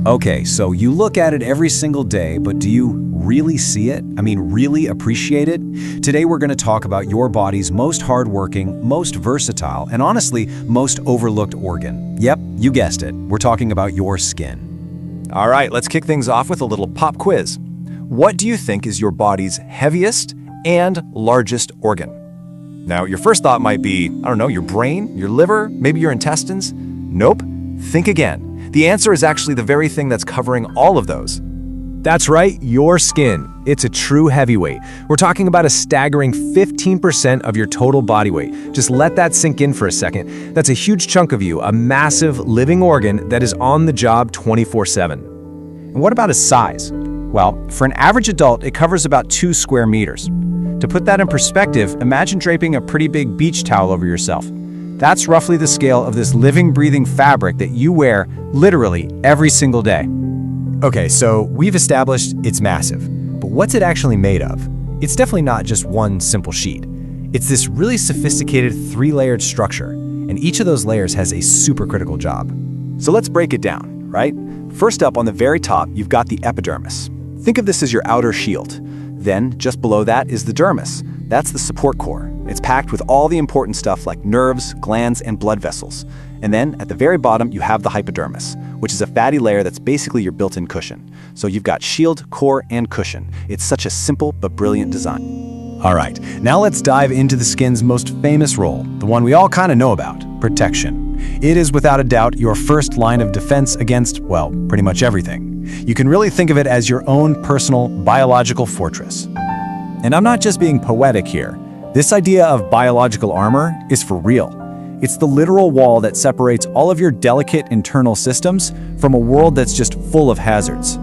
Okay, so you look at it every single day, but do you really see it? I mean, really appreciate it? Today we're going to talk about your body's most hardworking, most versatile, and honestly, most overlooked organ. Yep, you guessed it. We're talking about your skin. All right, let's kick things off with a little pop quiz. What do you think is your body's heaviest and largest organ? Now, your first thought might be, I don't know, your brain, your liver, maybe your intestines? Nope. Think again. The answer is actually the very thing that's covering all of those. That's right, your skin. It's a true heavyweight. We're talking about a staggering 15% of your total body weight. Just let that sink in for a second. That's a huge chunk of you, a massive living organ that is on the job 24/7. And what about its size? Well, for an average adult, it covers about 2 square meters. To put that in perspective, imagine draping a pretty big beach towel over yourself. That's roughly the scale of this living, breathing fabric that you wear literally every single day. Okay, so we've established it's massive, but what's it actually made of? It's definitely not just one simple sheet. It's this really sophisticated 3-layered structure, and each of those layers has a supercritical job. So let's break it down, right? First up on the very top, you've got the epidermis. Think of this as your outer shield. Then, just below that is the dermis. That's the support core. It's packed with all the important stuff like nerves, glands, and blood vessels. And then, at the very bottom, you have the hypodermis, which is a fatty layer that's basically your built-in cushion. So you've got shield, core, and cushion. It's such a simple but brilliant design. All right, now let's dive into the skin's most famous role, the one we all kind of know about, protection. It is without a doubt your first line of defense against, well, pretty much everything. You can really think of it as your own personal biological fortress. And I'm not just being poetic here. This idea of biological armor is for real. It's the literal wall that separates all of your delicate internal systems from a world that's just full of hazards.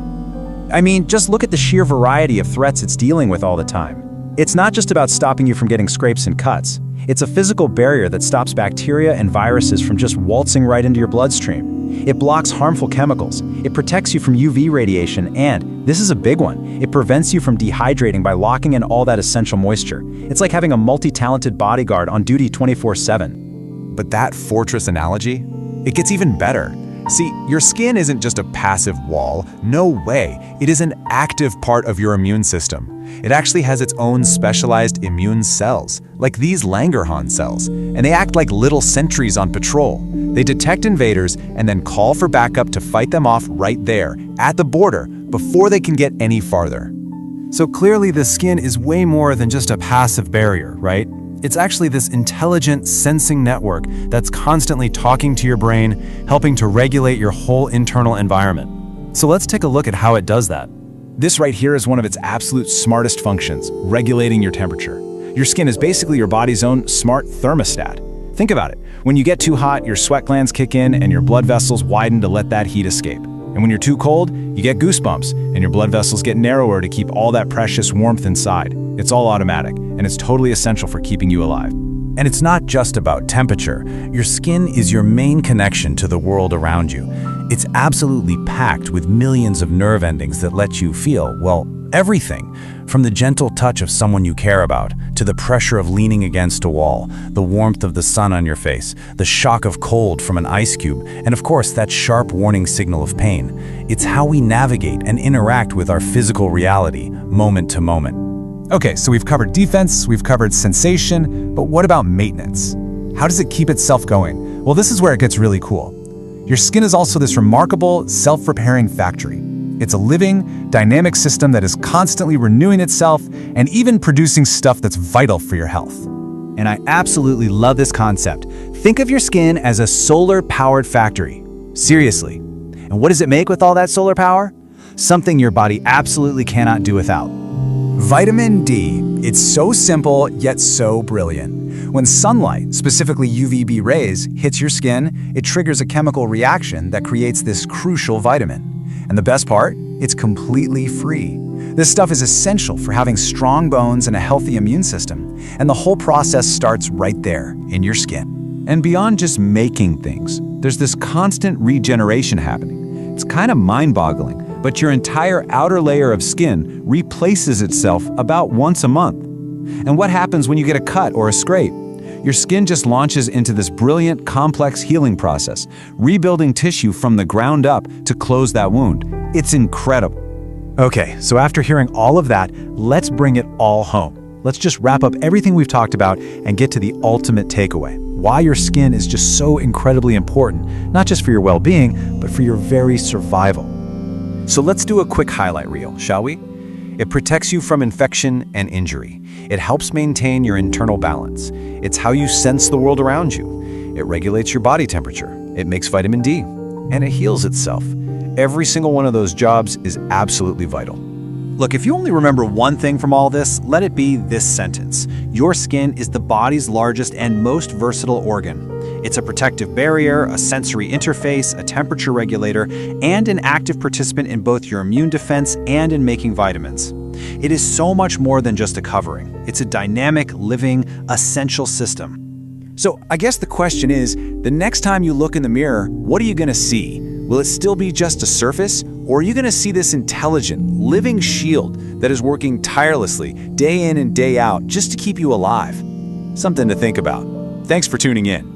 I mean, just look at the sheer variety of threats it's dealing with all the time. It's not just about stopping you from getting scrapes and cuts. It's a physical barrier that stops bacteria and viruses from just waltzing right into your bloodstream. It blocks harmful chemicals. It protects you from UV radiation, and this is a big one, it prevents you from dehydrating by locking in all that essential moisture. It's like having a multi-talented bodyguard on duty 24/7. But that fortress analogy, it gets even better. See, your skin isn't just a passive wall. No way. It is an active part of your immune system. It actually has its own specialized immune cells, like these Langerhans cells, and they act like little sentries on patrol. They detect invaders and then call for backup to fight them off right there, at the border, before they can get any farther. So clearly the skin is way more than just a passive barrier, right? It's actually this intelligent sensing network that's constantly talking to your brain, helping to regulate your whole internal environment. So let's take a look at how it does that. This right here is one of its absolute smartest functions, regulating your temperature. Your skin is basically your body's own smart thermostat. Think about it. When you get too hot, your sweat glands kick in and your blood vessels widen to let that heat escape. And when you're too cold, you get goosebumps and your blood vessels get narrower to keep all that precious warmth inside. It's all automatic, and it's totally essential for keeping you alive. And it's not just about temperature. Your skin is your main connection to the world around you. It's absolutely packed with millions of nerve endings that let you feel, well, everything. From the gentle touch of someone you care about, to the pressure of leaning against a wall, the warmth of the sun on your face, the shock of cold from an ice cube, and of course that sharp warning signal of pain. It's how we navigate and interact with our physical reality, moment to moment. Okay, so we've covered defense, we've covered sensation, but what about maintenance? How does it keep itself going? Well, this is where it gets really cool. Your skin is also this remarkable, self-repairing factory. It's a living, dynamic system that is constantly renewing itself and even producing stuff that's vital for your health. And I absolutely love this concept. Think of your skin as a solar-powered factory. Seriously. And what does it make with all that solar power? Something your body absolutely cannot do without. Vitamin D. It's so simple, yet so brilliant. When sunlight, specifically UVB rays, hits your skin, it triggers a chemical reaction that creates this crucial vitamin. And the best part? It's completely free. This stuff is essential for having strong bones and a healthy immune system. And the whole process starts right there, in your skin. And beyond just making things, there's this constant regeneration happening. It's kind of mind-boggling. But your entire outer layer of skin replaces itself about once a month. And what happens when you get a cut or a scrape? your skin just launches into this brilliant, complex healing process, rebuilding tissue from the ground up to close that wound. It's incredible. Okay, so after hearing all of that, let's bring it all home. Let's just wrap up everything we've talked about and get to the ultimate takeaway. Why your skin is just so incredibly important, not just for your well-being, but for your very survival. So let's do a quick highlight reel, shall we? It protects you from infection and injury. It helps maintain your internal balance. It's how you sense the world around you. It regulates your body temperature. It makes vitamin D. And it heals itself. Every single one of those jobs is absolutely vital. Look, if you only remember one thing from all this, let it be this sentence. Your skin is the body's largest and most versatile organ. It's a protective barrier, a sensory interface, a temperature regulator, and an active participant in both your immune defense and in making vitamins. It is so much more than just a covering. It's a dynamic, living, essential system. So I guess the question is, the next time you look in the mirror, what are you going to see? Will it still be just a surface, or are you going to see this intelligent, living shield that is working tirelessly, day in and day out, just to keep you alive? Something to think about. Thanks for tuning in.